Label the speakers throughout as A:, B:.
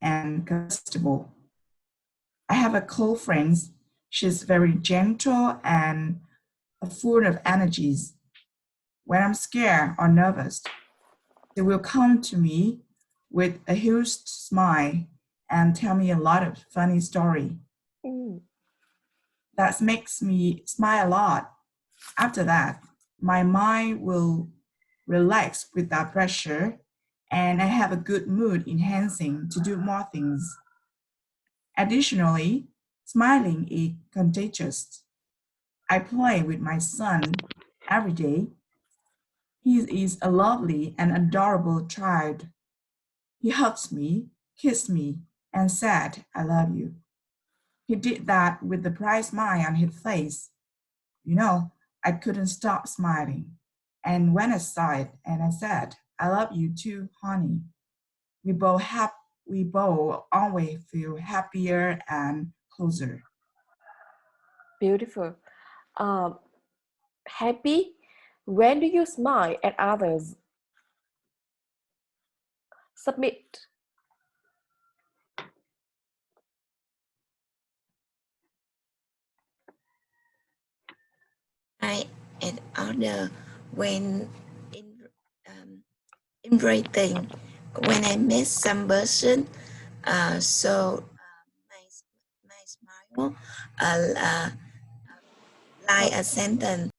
A: and combustible. I have a close friend. She's very gentle and full of energies. When I'm scared or nervous, they will come to me with a huge smile and tell me a lot of funny story. That makes me smile a lot. After that, my mind will relax without pressure, and I have a good mood enhancing to do more things. Additionally, smiling is contagious. I play with my son every day. He is a lovely and adorable child. He hugs me, kissed me, and said, "I love you." He did that with the bright smile on his face. You know, I couldn't stop smiling. And when I saw it, and I said, "I love you too, honey," we both always feel happier and closer.
B: Beautiful. Happy. When do you smile at others? Submit.
C: I at other when in writing, when I met some person, so my smile like a sentence.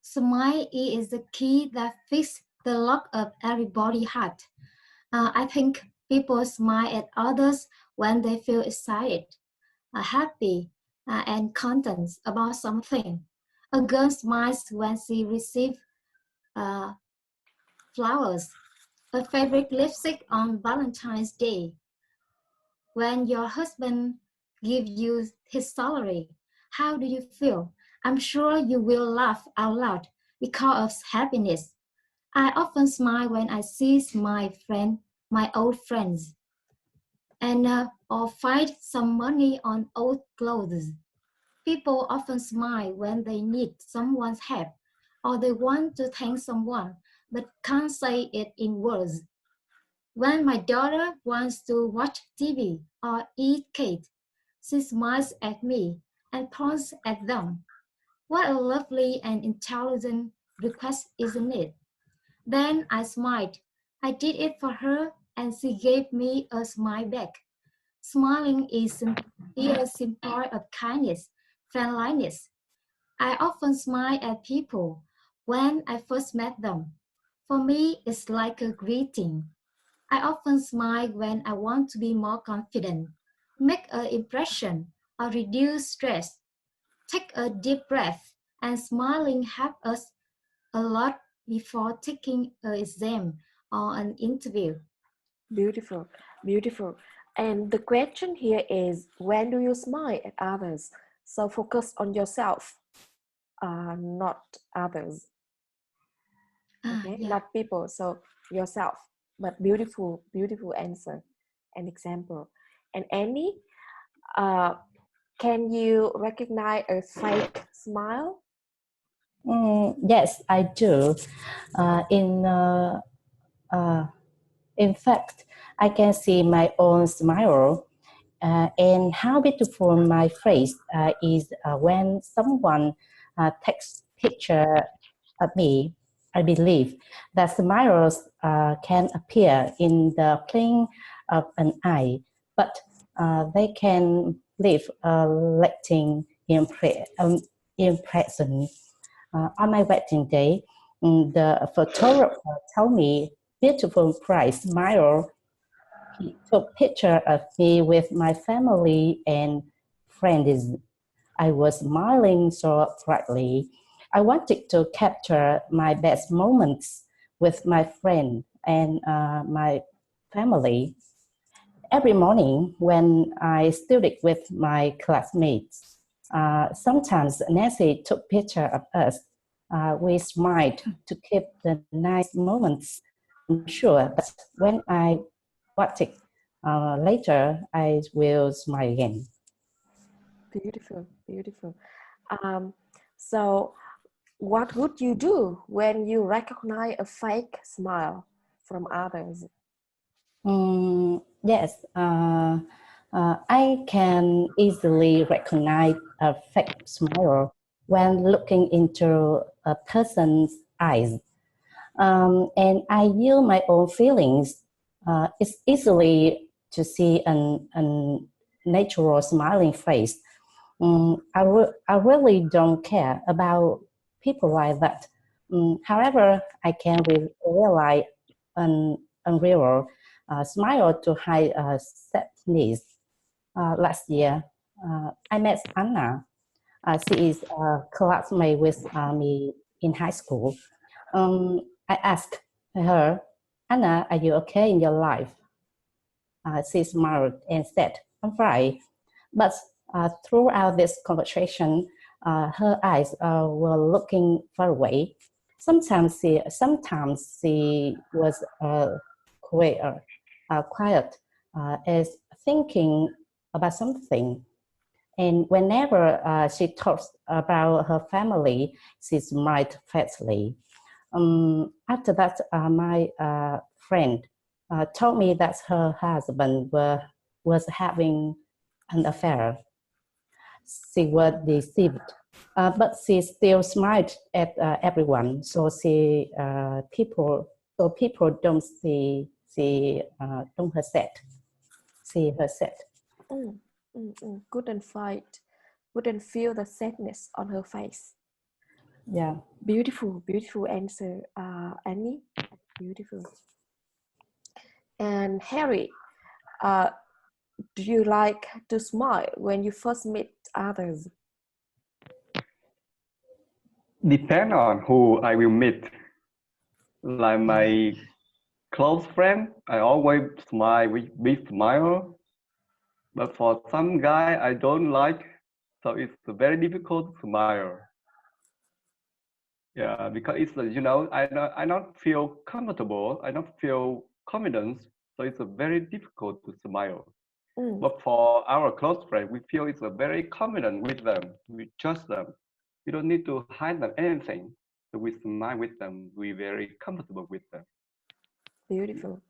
D: Smile is the key that fixes the lock of everybody's heart. I think people smile at others when they feel excited, happy, and content about something. A girl smiles when she receives flowers, a favorite lipstick on Valentine's Day. When your husband gives you his salary, how do you feel? I'm sure you will laugh out loud because of happiness. I often smile when I see my old friends, and or find some money on old clothes. People often smile when they need someone's help, or they want to thank someone, but can't say it in words. When my daughter wants to watch TV or eat cake, she smiles at me and points at them. What a lovely and intelligent request, isn't it? Then I smiled. I did it for her, and she gave me a smile back. Smiling is a symbol of kindness, friendliness. I often smile at people when I first met them. For me, it's like a greeting. I often smile when I want to be more confident, make an impression, or reduce stress. Take a deep breath, and smiling helps us a lot before taking an exam or an interview.
B: Beautiful, beautiful. And the question here is, when do you smile at others? So focus on yourself, not others. Okay,
D: Yeah.
B: not people, so yourself. But beautiful, beautiful answer and example. And Annie, can you recognize a fake smile?
E: Yes, I do. In fact, I can see my own smile. And how beautiful my face is when someone takes picture of me. I believe that smiles can appear in the blink of an eye, but they can leave a lasting impression. On my wedding day, the photographer told me, "Beautiful bright smile." He took picture of me with my family and friends. I was smiling so brightly. I wanted to capture my best moments with my friend and my family. Every morning when I studied with my classmates, sometimes Nancy took picture of us. We smiled to keep the nice moments. I'm sure that when I watch it later, I will smile again.
B: Beautiful, beautiful. So what would you do when you recognize a fake smile from others?
E: Yes, I can easily recognize a fake smile when looking into a person's eyes. And I use my own feelings. It's easily to see a natural smiling face. I really don't care about people like that. However, I can realize an unreal smile to hide sadness. Last year, I met Anna. She is a classmate with me in high school. I asked her, Anna, are you okay in your life? She smiled and said, I'm fine. But throughout this conversation, her eyes were looking far away. Sometimes she was quiet, as thinking about something. And whenever she talks about her family, she smiled faintly. After that, my friend told me that her husband was having an affair. She was deceived, but she still smiled at everyone. So people don't don't her sad. See her sad.
B: Couldn't feel the sadness on her face.
E: Yeah.
B: Beautiful answer, Annie. Beautiful. And Harry, do you like to smile when you first meet others?
F: Depend on who I will meet. Like my close friend, I always smile with big smile. But for some guy I don't like, so it's very difficult to smile. Yeah, because it's I don't feel comfortable. I don't feel confidence, so it's very difficult to smile. But for our close friend, we feel it's very confident with them. We trust them. We don't need to hide them anything. So we smile with them. We're very comfortable with them.
B: Beautiful.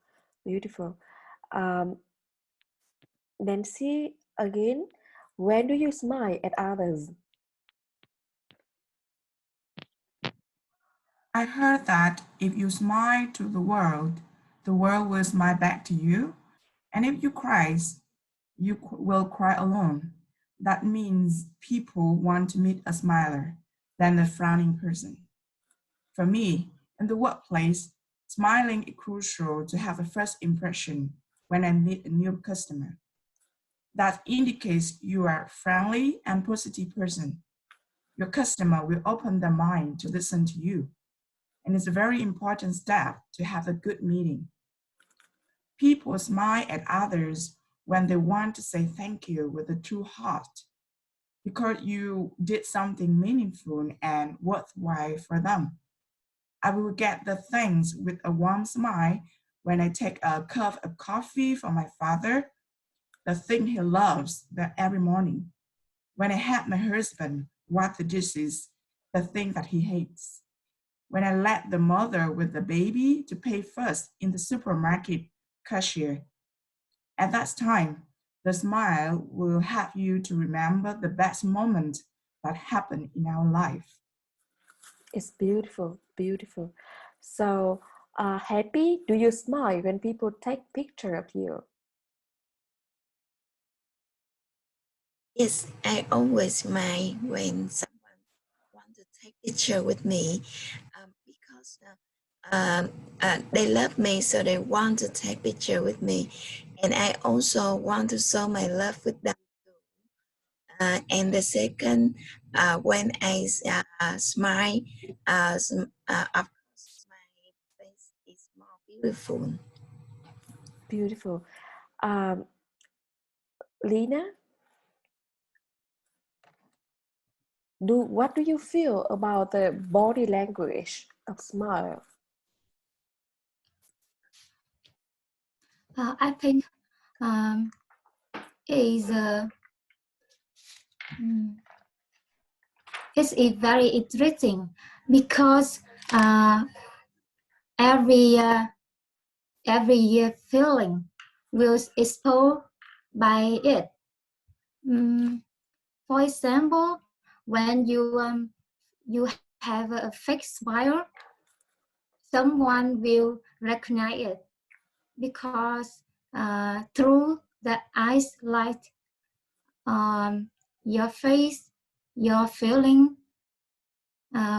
B: Nancy, again, when do you smile at others?
A: I heard that if you smile to the world will smile back to you. And if you cry, you will cry alone. That means people want to meet a smiler than a frowning person. For me, in the workplace, smiling is crucial to have a first impression when I meet a new customer. That indicates you are a friendly and positive person. Your customer will open their mind to listen to you. And it's a very important step to have a good meeting. People smile at others when they want to say thank you with a true heart because you did something meaningful and worthwhile for them. I will get the thanks with a warm smile when I take a cup of coffee for my father, the thing he loves every morning. When I help my husband wash the dishes, the thing that he hates. When I let the mother with the baby to pay first in the supermarket cashier. At that time, the smile will help you to remember the best moment that happened in our life.
B: It's beautiful. So, Happy, do you smile when people take picture of you?
C: Yes, I always smile when someone wants to take picture with me because they love me, so they want to take picture with me, and I also want to show my love with them too. And the second, when I smile, of course, my face is more beautiful.
B: Beautiful. Lena, what do you feel about the body language of smile?
D: I think is It's very interesting because every feeling will exposed by it. For example, when you have a fake smile, someone will recognize it because through the eyes light, your face, your feeling.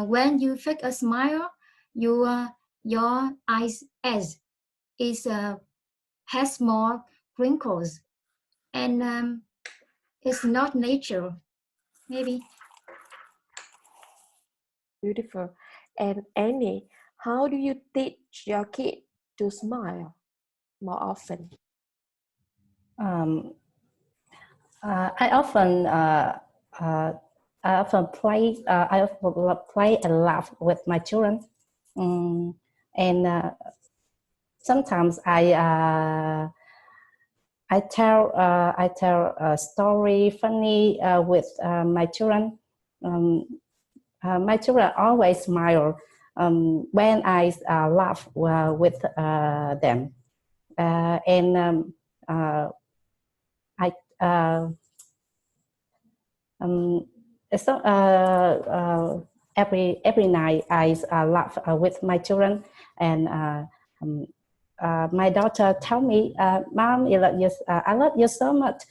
D: When you fake a smile, your eyes edge has more wrinkles, and it's not natural, maybe.
B: Beautiful. And Annie, how do you teach your kid to smile more often?
E: I often play and laugh with my children, and sometimes I tell a story funny with my children. My children always smile when I laugh with them, and so every night I laugh with my children, and my daughter tell me, "Mom, I love you so much,"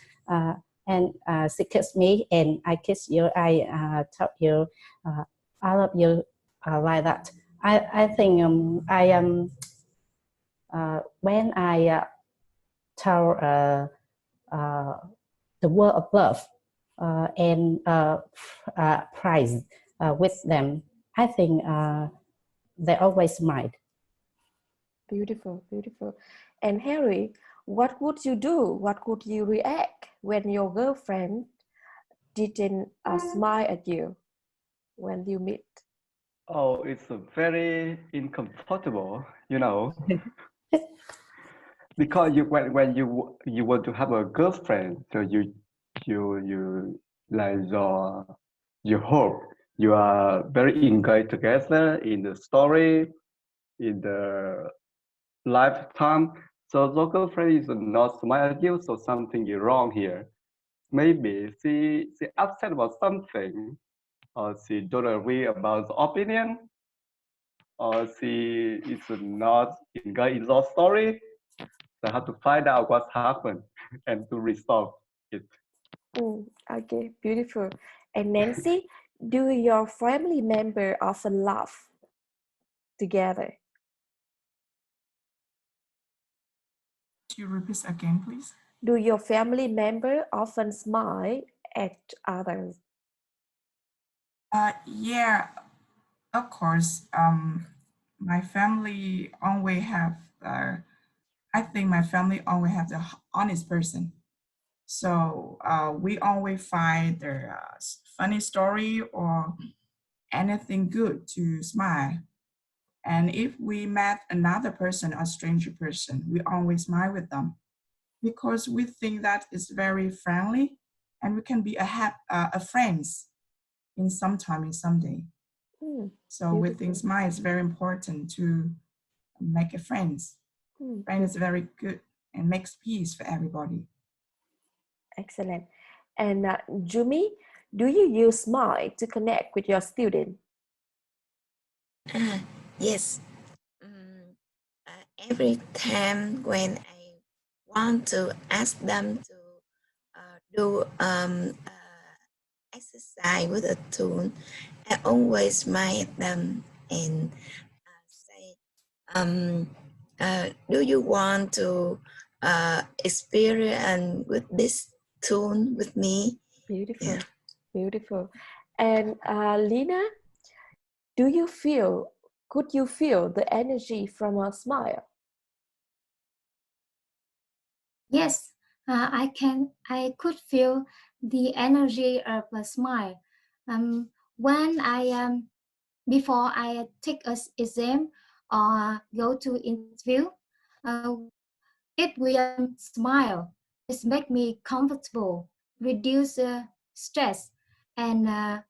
E: and she kiss me, and I kiss you. I tell you, I love you, like that. I think I am when I tell the word of love and praise with them, I think they always smile.
B: Beautiful, beautiful. And Harry, what would you do? What would you react when your girlfriend didn't smile at you when you meet?
F: Oh, it's very uncomfortable, you know. Because when you want to have a girlfriend, so you like you hope you are very engaged together in the story, in the lifetime. So the girlfriend is not smile at you, so something is wrong here. Maybe she upset about something, or she don't agree about the opinion, or she is not engaged in the story. So I have to find out what happened and to resolve it.
B: Okay, beautiful. And Nancy, do your family member often laugh together?
A: Could you repeat again, please?
B: Do your family member often smile at others?
A: Yeah, of course. My family always have. I think my family always have the honest person. So we always find the funny story or anything good to smile. And if we met another person, a stranger person, we always smile with them because we think that is very friendly and we can be a friends in some time, in some day. So we think smile is very important to make a friends. Friend is very good and makes peace for everybody.
B: Excellent. And Jumi, do you use smile to connect with your student?
C: Yes. Every time when I want to ask them to do exercise with a tune, I always smile at them and say, do you want to experience with this tune with me?
B: Beautiful,
C: Yeah.
B: beautiful. And Lina, could you feel the energy from a smile?
D: Yes, I could feel the energy of a smile. When before I take an exam or go to interview, it will smile. It make me comfortable, reduce stress, and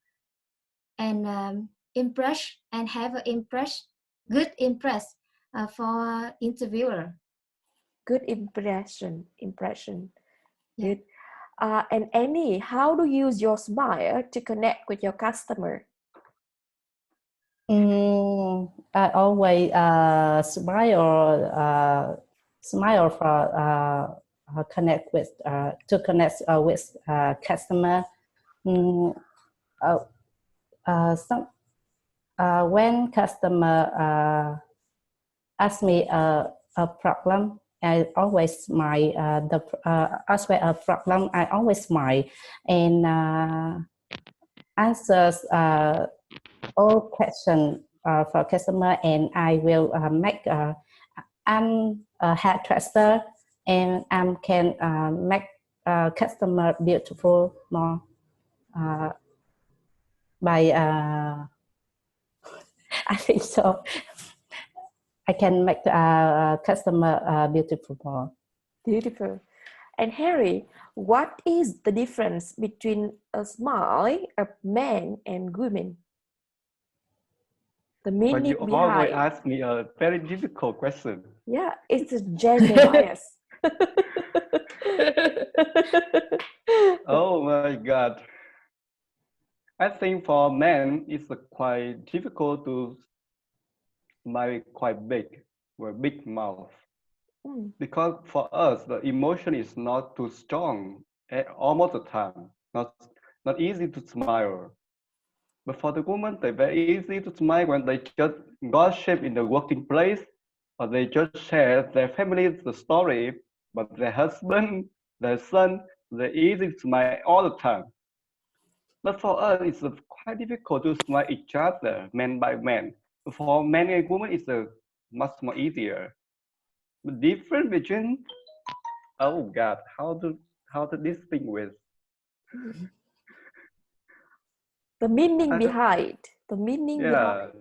D: and impress and have an good impress for interviewer.
B: Good impression.
D: Yeah.
B: Good. And Annie, how do you use your smile to connect with your customer?
E: I always smile for connect with to connect with customer. When customer ask me a problem, I always smile. Ask me a problem, I always smile and answers all questions for customer, and I will make I'm a hairdresser and I can make customer beautiful more by I think so. I can make customer beautiful more.
B: Beautiful. And Harry, what is the difference between a smile of men and women? The meaning
F: But you
B: behind.
F: always ask me a very difficult question.
B: Yeah, it's a gender bias.
F: Oh my God. I think for men, it's quite difficult to smile quite big, with big mouth. Because for us, the emotion is not too strong almost the time. Not easy to smile. But for the woman, they're very easy to smile when they just gossip in the working place, or they just share their family's story, but their husband, their son, they're easy to smile all the time. But for us, it's quite difficult to smile each other, man by man. For men and women, it's much more easier. The difference between, oh God, how to distinguish?
B: The meaning behind. The meaning behind.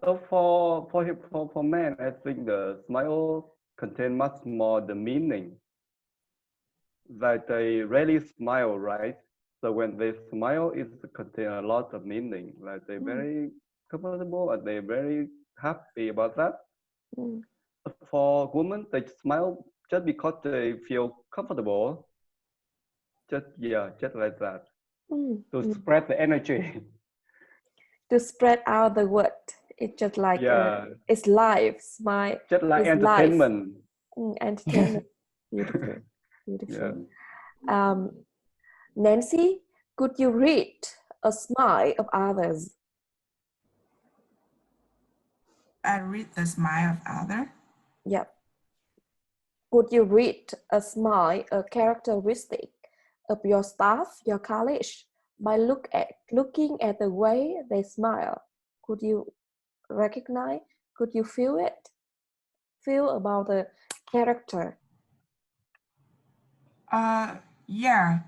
F: So for men, I think the smile contains much more the meaning. That they really smile, right? So when they smile, it contains a lot of meaning. Like they're very comfortable and they're very happy about that. For women, they smile just because they feel comfortable. Just like that. To spread the energy.
B: To spread out the word. It's just like it's live. Smile.
F: Just like entertainment.
B: Entertainment. Beautiful. Beautiful. Yeah. Nancy, could you read a smile of others?
A: I read the smile of others?
B: Yeah. Could you read a smile, a characteristic of your staff, your colleagues, by looking at the way they smile? Could you recognize? Could you feel it? Feel about the character?
A: Yeah.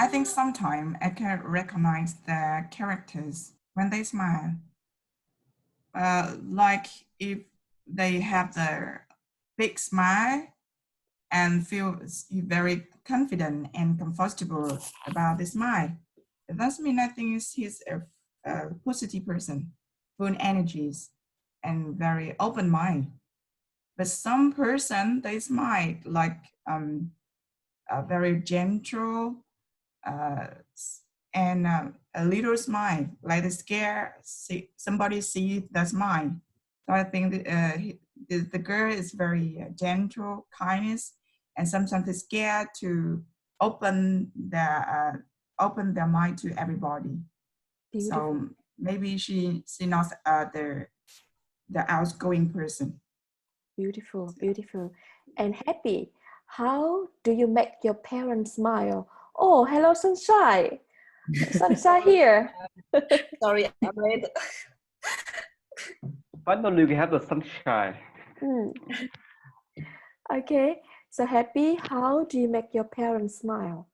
A: I think sometimes I can recognize the characters when they smile. Like if they have the big smile and feel very confident and comfortable about the smile. That means I think he's a positive person, full energies and very open mind. But some person, they smile like very gentle and a little smile, like the scare somebody see the smile. So I think the girl is very gentle, kindness, and sometimes scared to open their mind to everybody. Beautiful. So maybe she not the outgoing person.
B: Beautiful, beautiful, and happy. How do you make your parents smile? Oh, hello, Sunshine. Sunshine here.
G: Sorry, I'm late.
F: Finally, we have the sunshine.
B: Okay, so Happy, how do you make your parents smile?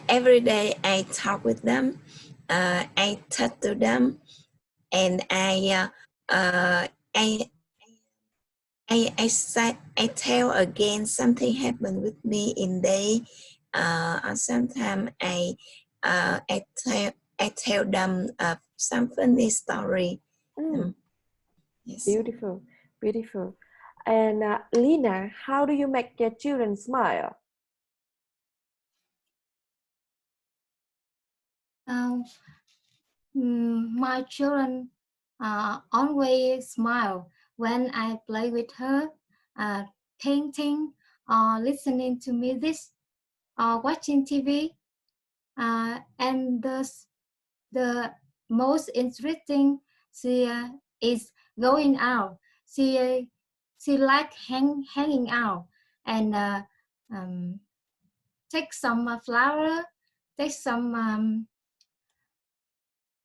C: Every day I talk with them, I talk to them, and I tell again something happened with me in day, Sometimes I tell them some funny story. Yes.
B: Beautiful, beautiful. And Lina, how do you make your children smile?
D: My children always smile when I play with her, painting, or listening to music, or watching TV. And the most interesting is going out. She like hanging out and take some flower, take some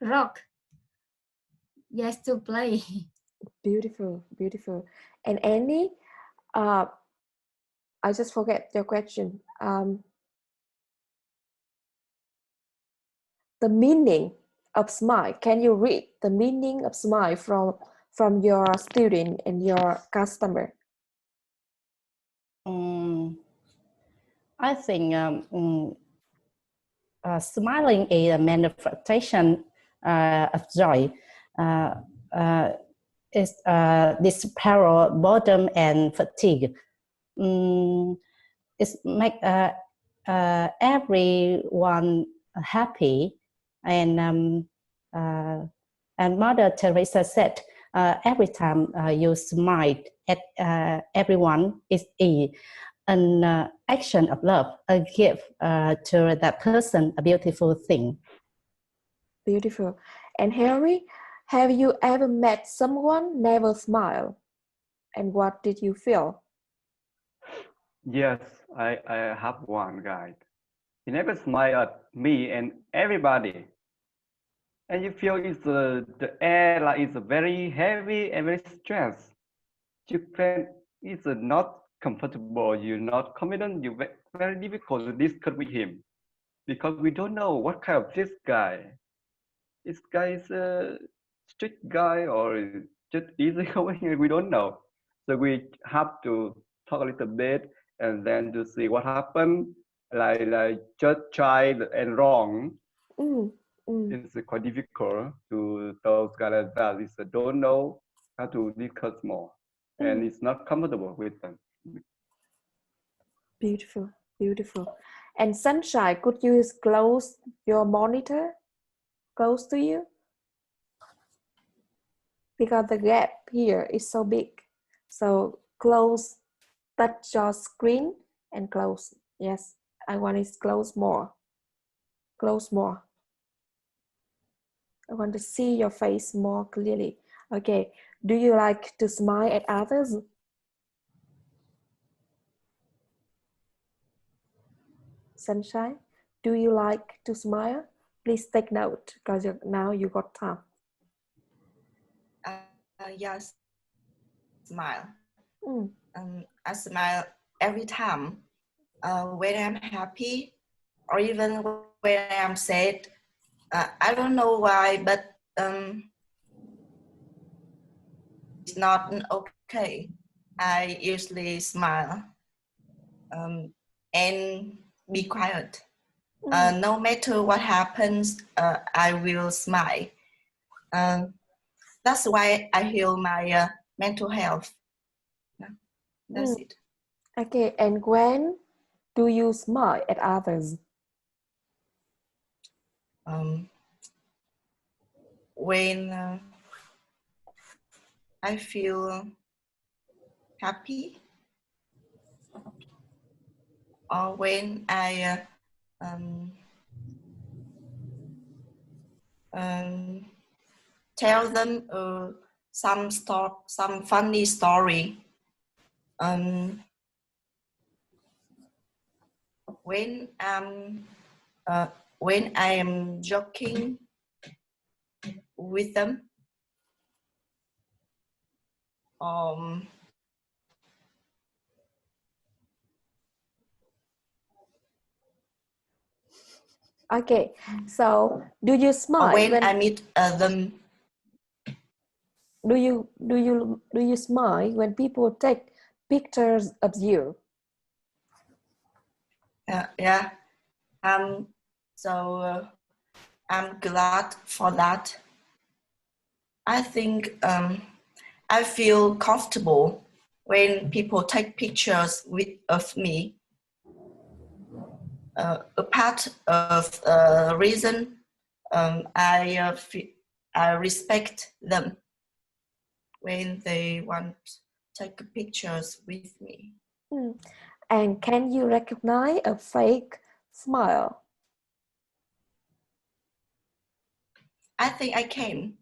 D: rock. Yes, to play.
B: Beautiful, beautiful. And Annie, I just forget your question. The meaning of smile. Can you read the meaning of smile from your student and your customer?
E: I think smiling is a manifestation of joy. It's dispel boredom and fatigue. It's make everyone happy, and Mother Teresa said, every time you smile at everyone is an action of love, a gift to that person, a beautiful thing.
B: Beautiful. And Harry, have you ever met someone never smile? And what did you feel?
F: Yes, I have one guy. He never smiled at me and everybody. And you feel it's the air like it's very heavy and very stressed. You feel it's not comfortable, you're not confident, you're very difficult to discuss with him. Because we don't know what kind of this guy. This guy is a strict guy or just easygoing, we don't know. So we have to talk a little bit and then to see what happened, like just try and wrong. It's quite difficult to those guys like that. It's don't know how to discuss more, and it's not comfortable with them.
B: Beautiful, beautiful. And Sunshine, could you close your monitor close to you? Because the gap here is so big. So close, touch your screen and close. Yes, I want it close more. Close more. I want to see your face more clearly. Okay, do you like to smile at others? Sunshine, do you like to smile? Please take note because now you got time.
G: Yes, smile. I smile every time when I'm happy or even when I'm sad. I don't know why, but it's not okay. I usually smile and be quiet. No matter what happens, I will smile. That's why I heal my mental health. That's it.
B: Okay, and when do you smile at others?
G: When I feel happy, or when I tell them some funny story. When I am joking with them,
B: okay, so do you smile
G: when I meet them?
B: Do you smile when people take pictures of you?
G: Yeah. So I'm glad for that. I think I feel comfortable when people take pictures of me. A part of the reason I respect them when they want to take pictures with me.
B: And can you recognize a fake smile?
G: I think I can.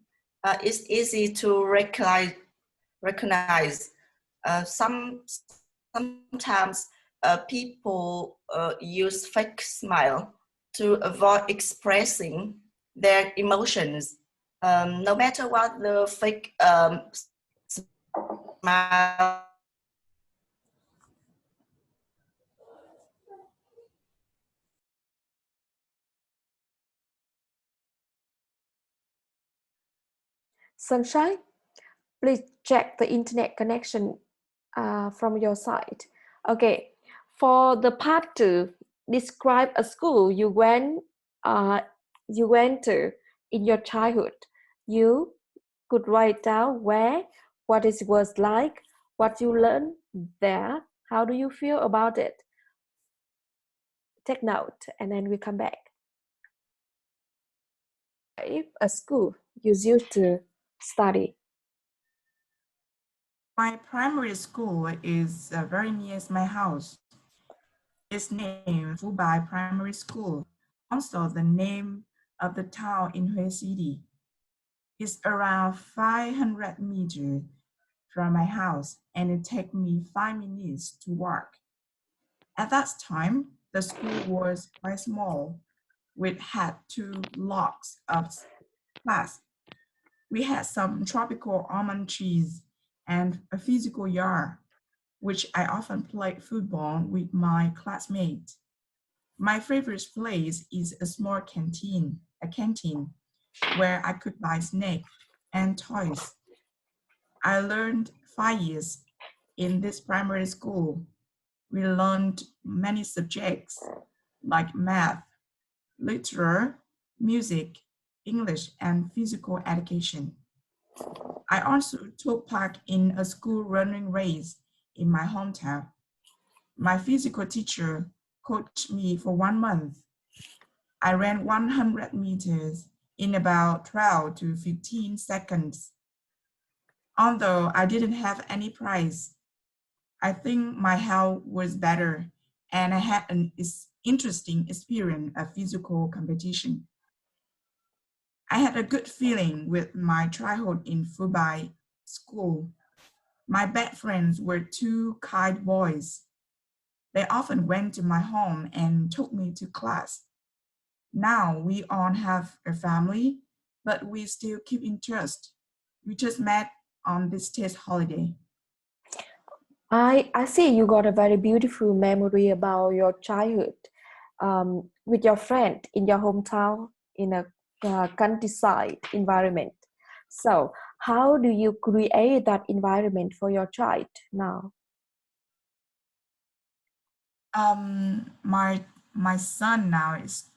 G: It's easy to recognize. Sometimes people use fake smile to avoid expressing their emotions. No matter what the fake smile.
B: Sunshine, please check the internet connection from your side. Okay, for the part 2, describe a school you went to in your childhood. You could write down where, what it was like, what you learned there, how do you feel about it. Take note and then we come back. A school you used to study.
A: My primary school is very near my house. It's named Fubai Primary School, also the name of the town in Hue City. It's around 500 meters from my house, and it takes me 5 minutes to walk. At that time, the school was quite small. We had 2 blocks of class. We had some tropical almond trees and a physical yard, which I often played football with my classmates. My favorite place is a small canteen, where I could buy snacks and toys. I learned 5 years in this primary school. We learned many subjects like math, literature, music, English, and physical education. I also took part in a school running race in my hometown. My physical teacher coached me for 1 month. I ran 100 meters in about 12 to 15 seconds. Although I didn't have any prize, I think my health was better and I had an interesting experience of physical competition. I had a good feeling with my childhood in Fubai school. My best friends were 2 kind boys. They often went to my home and took me to class. Now we all have a family, but we still keep in touch. We just met on this test holiday.
B: I see you got a very beautiful memory about your childhood with your friend in your hometown in a countryside environment. So how do you create that environment for your child now?
A: My son now is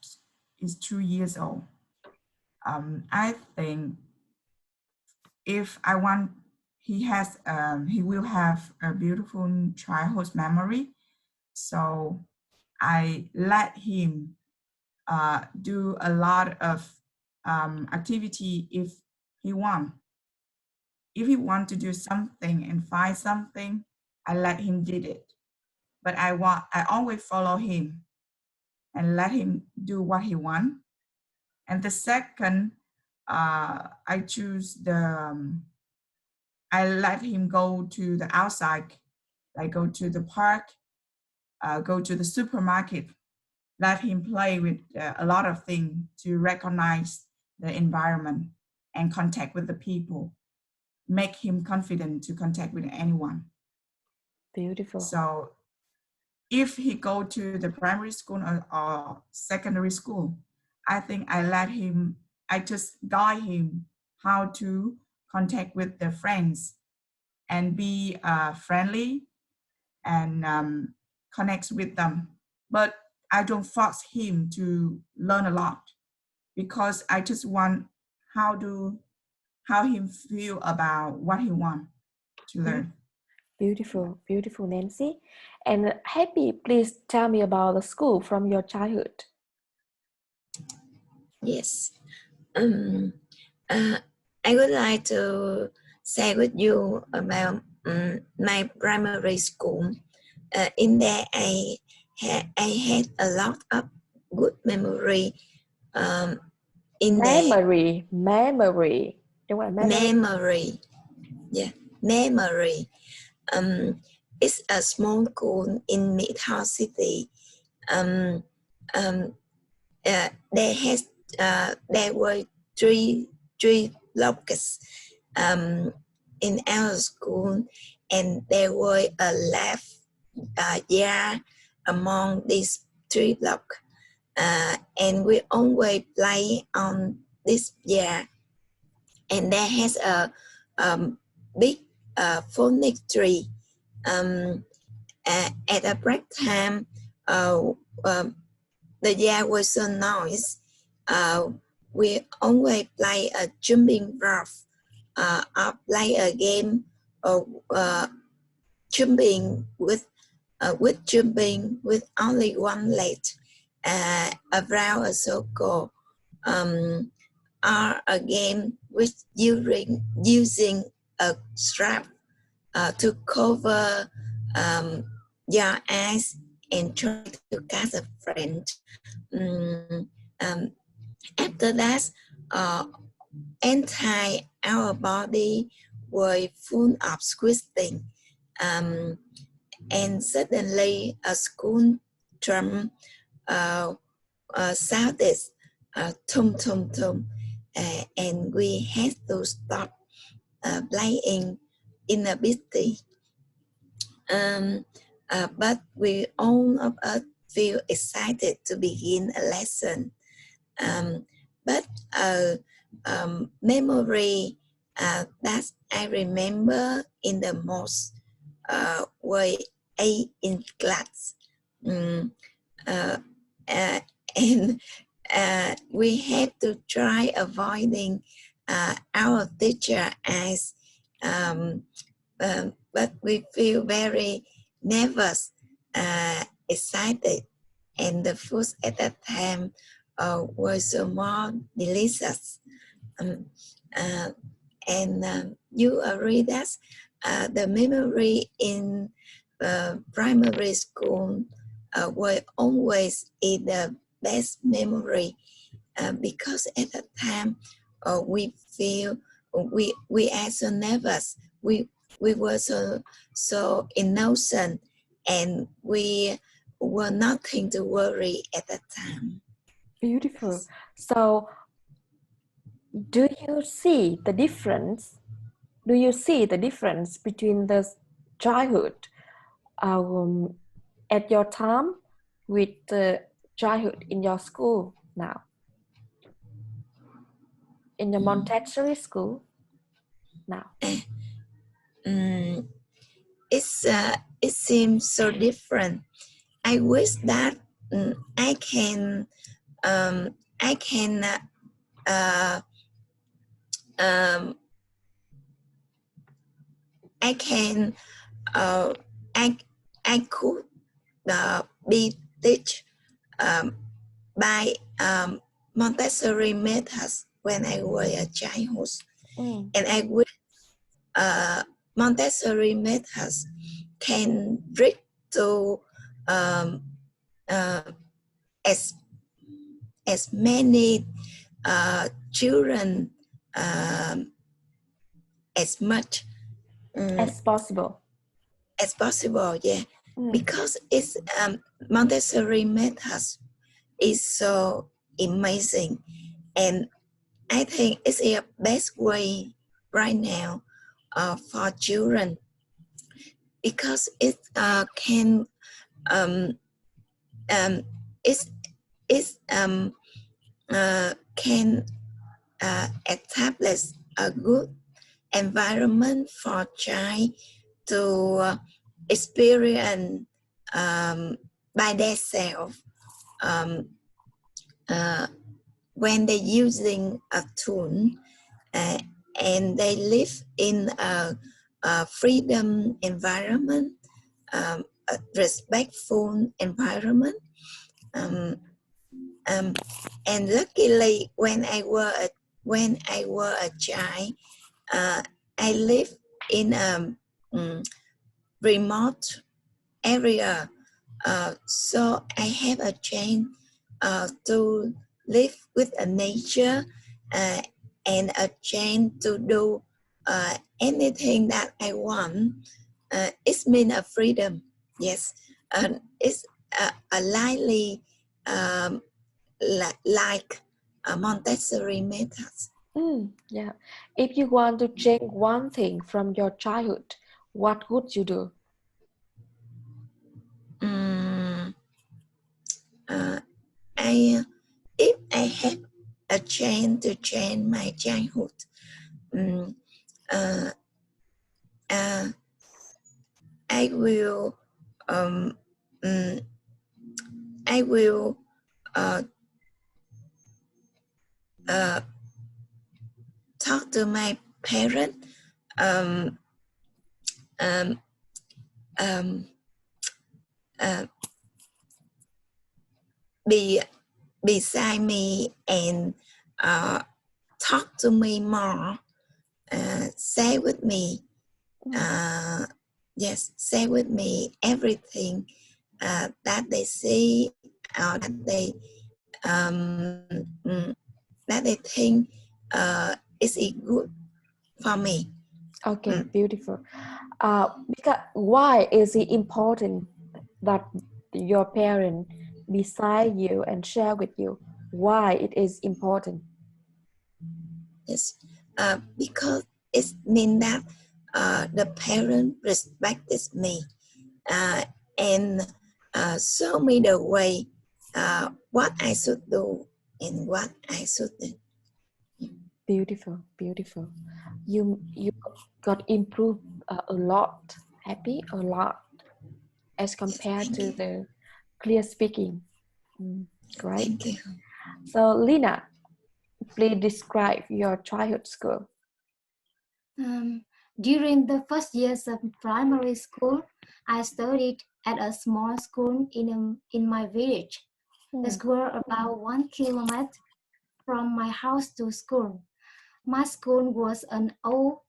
A: 2 years old. I think if I want, he will have a beautiful childhood memory. So I let him do a lot of activity if he want. If he want to do something and find something, I let him did it. But I always follow him and let him do what he want. And the second, I choose I let him go to the outside, like go to the park, go to the supermarket, let him play with a lot of things to recognize the environment and contact with the people, make him confident to contact with anyone.
B: Beautiful.
A: So if he go to the primary school or secondary school, I think I just guide him how to contact with their friends and be friendly and connect with them. But I don't force him to learn a lot because I just want how him feel about what he wants to learn.
B: Beautiful, beautiful, Nancy. And Happy, please tell me about the school from your childhood.
C: Yes. I would like to share with you about my primary school. In there, I had a lot of good memory. In
B: Memory. Đúng rồi,
C: memory. Yeah, memory. It's a small school in Midtown City. There were three blocks in our school, and there were a left yard among these 3 blocks, and we always play on this yard. And there has a big phonic tree. At a break time, the yard was so noisy. We always play a jumping rope, or play a game of jumping with jumping with only one leg around a circle, or a game with using a strap to cover your eyes and try to catch a friend. After that, our body were full of squeezing, and suddenly a school drum sounded, tum tum tum, and we had to stop playing in a bit. But we all of us feel excited to begin a lesson. But memory that I remember in the most were 8 in class. And we had to try avoiding our teacher eyes, but we feel very nervous, excited, and the food at that time was more delicious. You agree that the memory in primary school were always the best memory, because at that time we feel we are so nervous, we were so innocent, and we were nothing to worry at that time.
B: Beautiful. So do you see the difference between the childhood at your time with the childhood in your school now, in your Montessori school now?
C: It seems so different. I wish that I can could be teach by Montessori methods when I was a child, and I wish Montessori methods can reach to as many children as much
B: as possible.
C: Yeah, because it's Montessori methods is so amazing, and I think it's the best way right now for children, because it can establish a good environment for child to experience by themselves when they're using a tool and they live in a freedom environment, a respectful environment. And luckily, when I were a child, I live in a remote area, so I have a chance to live with a nature and a chance to do anything that I want. It's mean a freedom, yes. It's a lively like a Montessori methods.
B: Yeah. If you want to change one thing from your childhood, what would you do?
C: If I have a chance to change my childhood, I will talk to my parent, be beside me and talk to me more, say with me, yes, say with me everything that they see or that they think is good for me.
B: Okay, beautiful. Because why is it important that your parent beside you and share with you? Why it is important?
C: Yes, because it means that the parent respects me and show me the way what I should do and what I shouldn't.
B: Beautiful, beautiful. You got improved a lot, happy a lot as compared to the clear speaking. Great.
C: Thank you.
B: So Lina, please describe your childhood school.
D: During the first years of primary school, I studied at a small school in my village. The school about 1 kilometer from my house to school. My school was an old,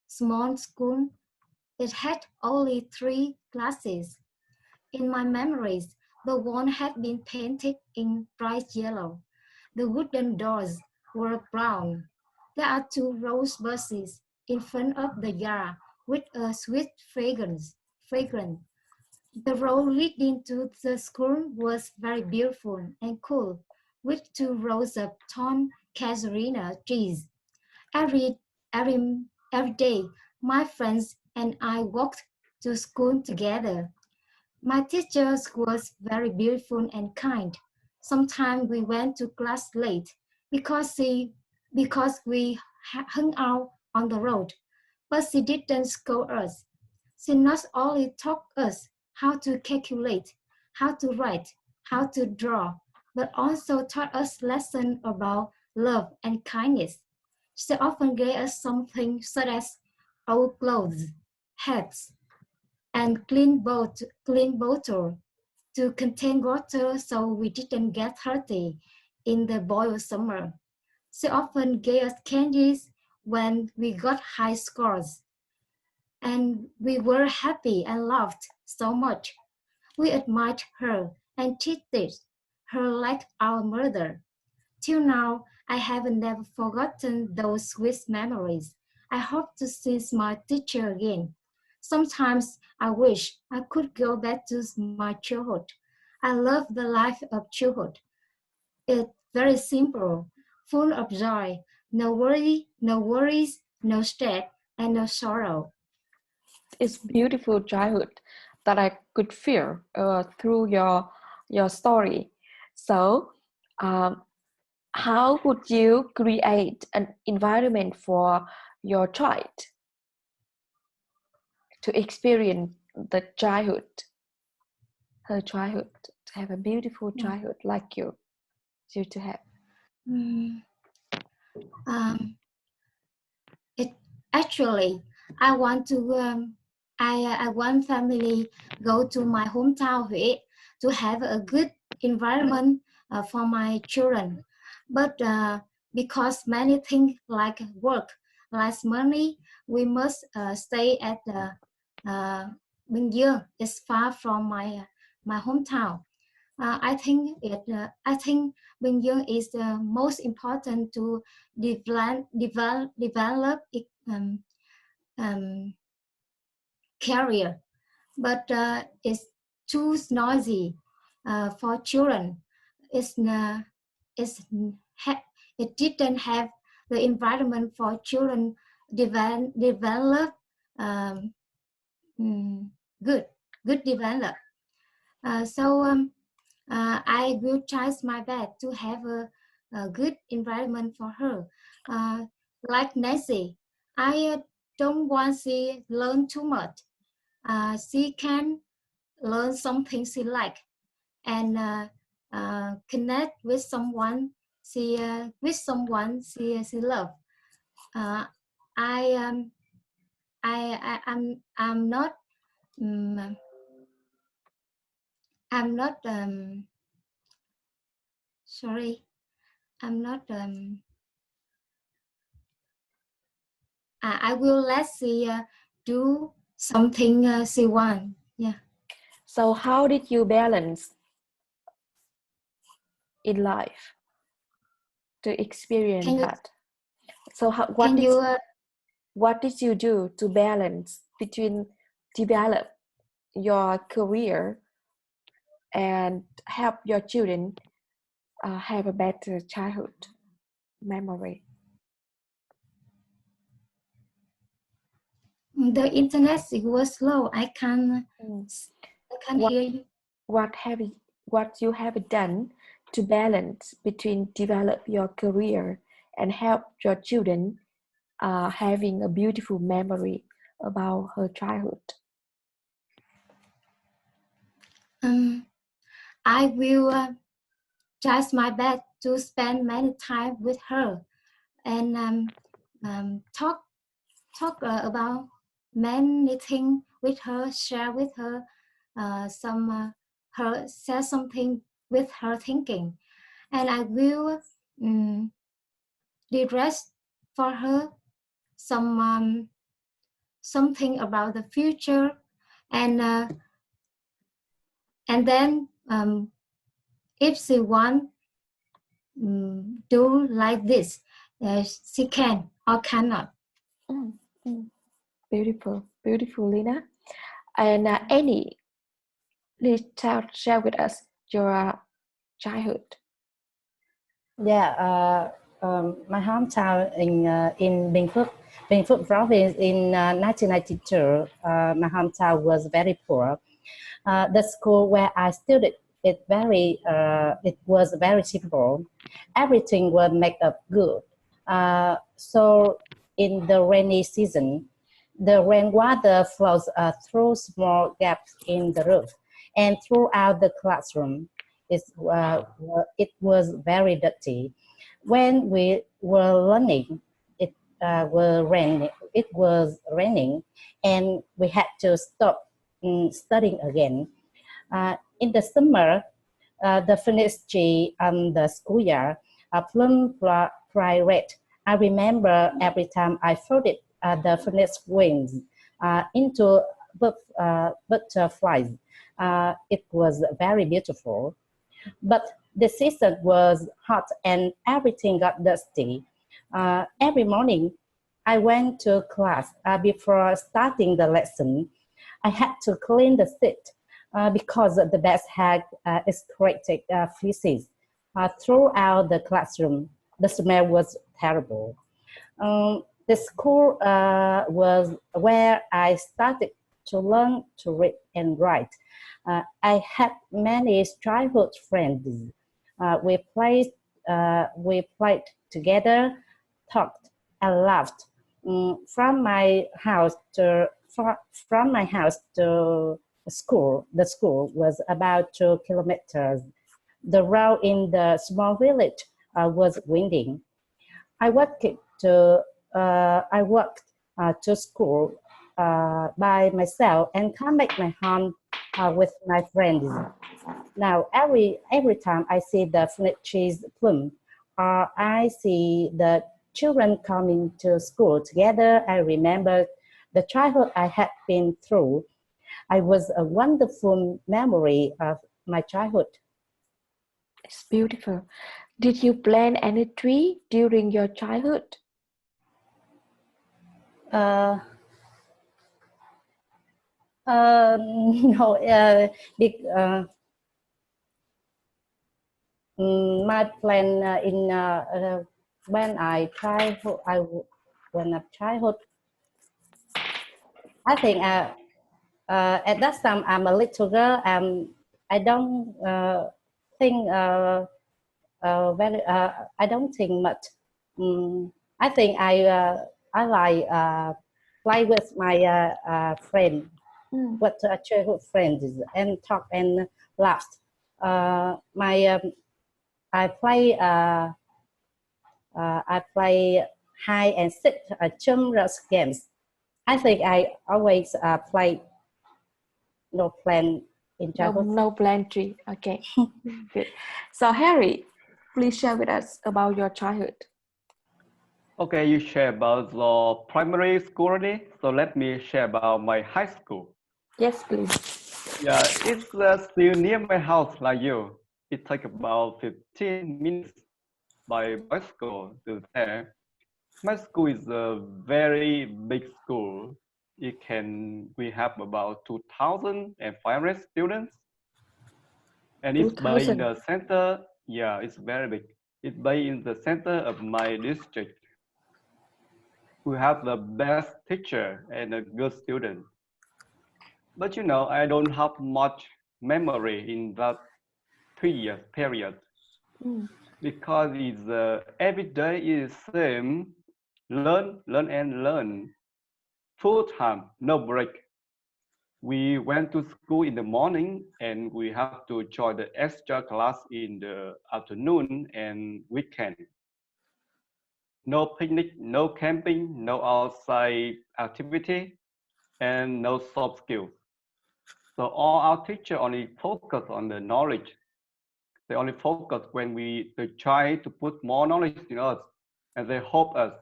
D: small school. It had only 3 classes. In my memories, the wall had been painted in bright yellow. The wooden doors were brown. There are 2 rose bushes in front of the yard with a sweet fragrance. The road leading to the school was very beautiful and cool, with 2 rows of tall casuarina trees. Every day, my friends and I walked to school together. My teacher was very beautiful and kind. Sometimes we went to class late because we hung out on the road, but she didn't scold us. She not only taught us how to calculate, how to write, how to draw, but also taught us lessons about love and kindness. She often gave us something such as old clothes, hats, and clean bottle to contain water so we didn't get thirsty in the boiled summer. She often gave us candies when we got high scores. And we were happy and laughed so much. We admired her and treated her like our mother. Till now, I have never forgotten those sweet memories. I hope to see my teacher again. Sometimes I wish I could go back to my childhood. I love the life of childhood. It's very simple, full of joy, no worries, no stress, and no sorrow.
B: It's beautiful childhood that I could feel through your story. So, how would you create an environment for your child to experience the childhood, her childhood? have a beautiful childhood like you to have?
D: Actually, I want to. I want family go to my hometown Huế to have a good environment for my children, but because many things like work, less money, we must stay at the Bình Dương. It's far from my hometown. I think Bình Dương is the most important to develop career, but it's too noisy for children. It didn't have the environment for children develop good develop. I will try my best to have a good environment for her. Like Nancy, I don't want she learn too much. She can learn something she like and connect with someone she love. I'm not sorry. I'm not. I will let she do something she want. Yeah.
B: So how did you balance in life to experience that? So what did you do to balance between develop your career and help your children have a better childhood memory?
D: The internet was slow. I can't hear you.
B: What you have done to balance between develop your career and help your children having a beautiful memory about her childhood?
D: I will try my best to spend many time with her and talk about many things with her, share with her share something with her thinking, and I will direct for her something about the future, and then if she want do like this, she can or cannot.
B: Beautiful, Lina. And Annie, please share with us your childhood.
E: Yeah, my hometown in Bình Phước province in 1992. My hometown was very poor. The school where I studied it was very simple. Everything was made up good. So in the rainy season, the rainwater flows through small gaps in the roof and throughout the classroom. It was very dirty. When we were learning, it was raining, and we had to stop studying again. In the summer, the furnace tree and the schoolyard are plum bright. I remember every time I floated the furnace wings into butterflies. It was very beautiful. But the season was hot and everything got dusty. Every morning, I went to class. Before starting the lesson, I had to clean the seat because the desk had excreted feces throughout the classroom. The smell was terrible. The school was where I started to learn to read and write. I had many childhood friends. We played together, talked, and laughed. From my house to school. The school was about 2 kilometers. The road in the small village was winding. I walked to school by myself and come back my home with my friends. Now every time I see the fig trees bloom, or I see the children coming to school together, I remember the childhood I had been through. It was a wonderful memory of my childhood.
B: It's beautiful. Did you plant any tree during your childhood?
E: No, my plan when I childhood, I think at that time I'm a little girl. I don't think I don't think much. I think I like play with my friend, with childhood friends, and talk and laugh. I play hide and seek, children's games. I think I always play no plan in childhood.
B: No plan tree. Okay, good. So Harry, please share with us about your childhood.
F: Okay, you share about your primary school already, so let me share about my high school.
B: Yes, please.
F: Yeah, it's still near my house like you. It takes about 15 minutes by bicycle to there. My school is a very big school. We have about 2,500 students. And it's based in the center. Yeah, it's very big. It's based in the center of my district. We have the best teacher and a good student. But you know, I don't have much memory in that 3 years period. Because it's every day is same, learn and learn, full time, no break. We went to school in the morning and we have to join the extra class in the afternoon and weekend. No picnic, no camping, no outside activity, and no soft skills. So all our teachers only focus on the knowledge. They only focus when they try to put more knowledge in us, and they hope us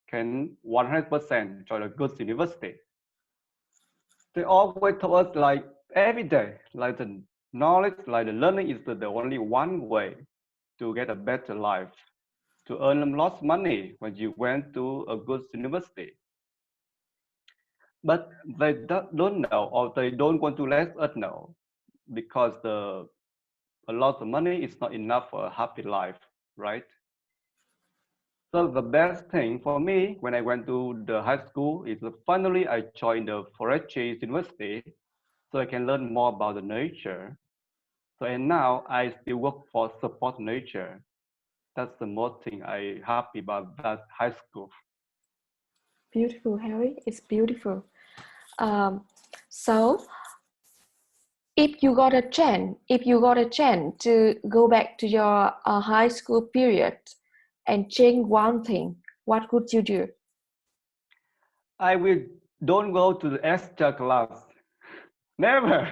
F: can 100% join a good university. They always tell us like every day, like the knowledge, like the learning is the only one way to get a better life, to earn lots of money when you went to a good university. But they don't know, or they don't want to let us know, because a lot of money is not enough for a happy life, right? So the best thing for me when I went to the high school is finally I joined the forestry university so I can learn more about the nature. So and now I still work for support nature. That's the most thing I happy about that high school.
B: Beautiful, Harry. It's beautiful. So if you got a chance to go back to your high school period and change one thing, what would you do?
F: I will don't go to the extra class. Never.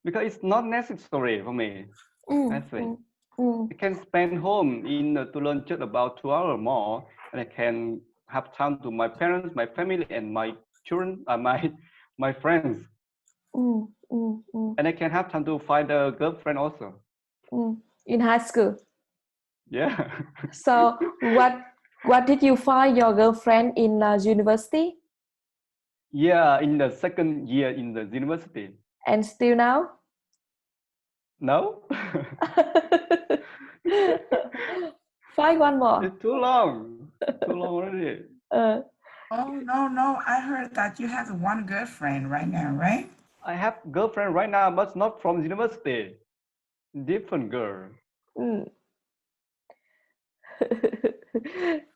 F: Because it's not necessary for me. I think. I can spend home to learn just about 2 hours more, and I can have time to my parents, my family, and my children, my friends. And I can have time to find a girlfriend also.
B: In high school.
F: Yeah.
B: So what did you find your girlfriend in university?
F: Yeah, in the second year in the university.
B: And still now?
F: No.
B: Find one more.
F: It's too long. Too long already.
A: Oh, no. I heard that you have one girlfriend right now, right?
F: I have girlfriend right now, but not from university. Different girl.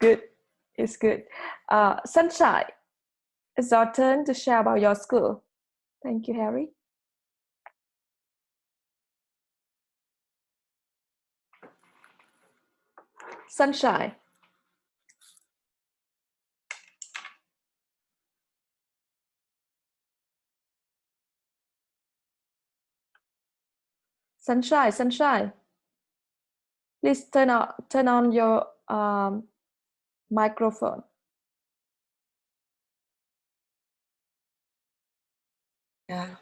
B: Good. It's good. Sunshine, it's your turn to share about your school. Thank you, Harry. Sunshine. Sunshine, sunshine. Please turn on your microphone.
G: Yeah.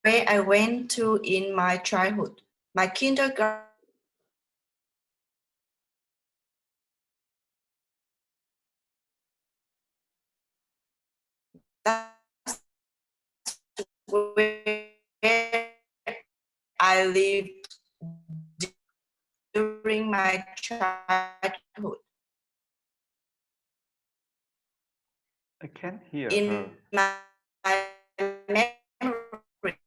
G: Where I went to in my childhood, my kindergarten. That's where I lived during my childhood.
F: I can't hear
G: In
F: her.
G: my memory.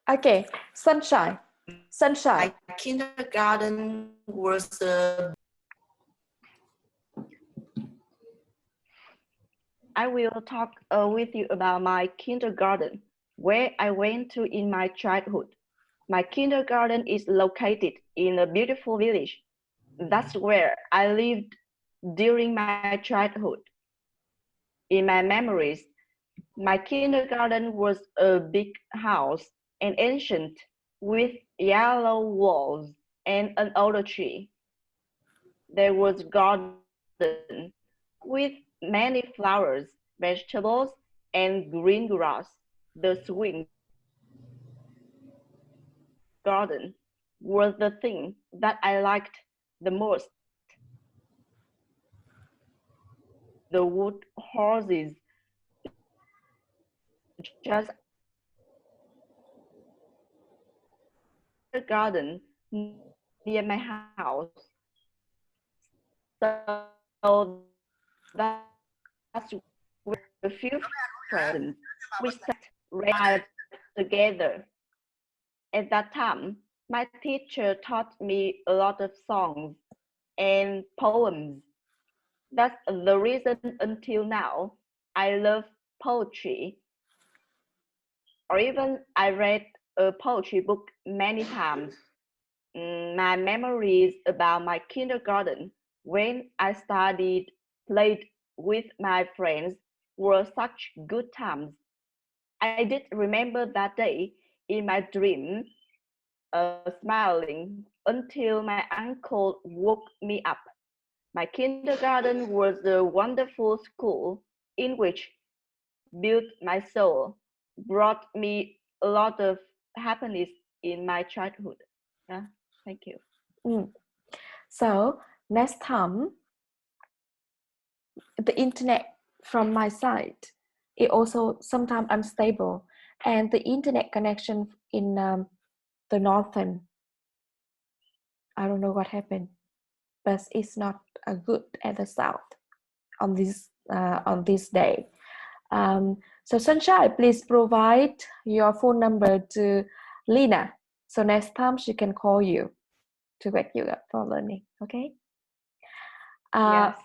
B: Okay, sunshine. Sunshine.
G: My kindergarten was
H: I will talk with you about my kindergarten, where I went to in my childhood. My kindergarten is located in a beautiful village. That's where I lived during my childhood. In my memories, my kindergarten was a big house and ancient, with yellow walls and an older tree. There was a garden with many flowers, vegetables, and green grass. The swing garden was the thing that I liked the most. The wood horses just the garden near my house. So that's where a few friends we sat read together. At that time, my teacher taught me a lot of songs and poems. That's the reason until now I love poetry. Or even I read a poetry book many times. My memories about my kindergarten when I studied, played with my friends were such good times. I did remember that day in my dream, smiling until my uncle woke me up. My kindergarten was a wonderful school in which built my soul, brought me a lot of happiness in my childhood. Yeah, thank you.
B: So next time, the internet from my side is also sometimes unstable, and the internet connection in the northern, I don't know what happened, but it's not good at the south on this day. So Sunshine, please provide your phone number to Lina, so next time she can call you to wake you up for learning. Okay.
H: Yes.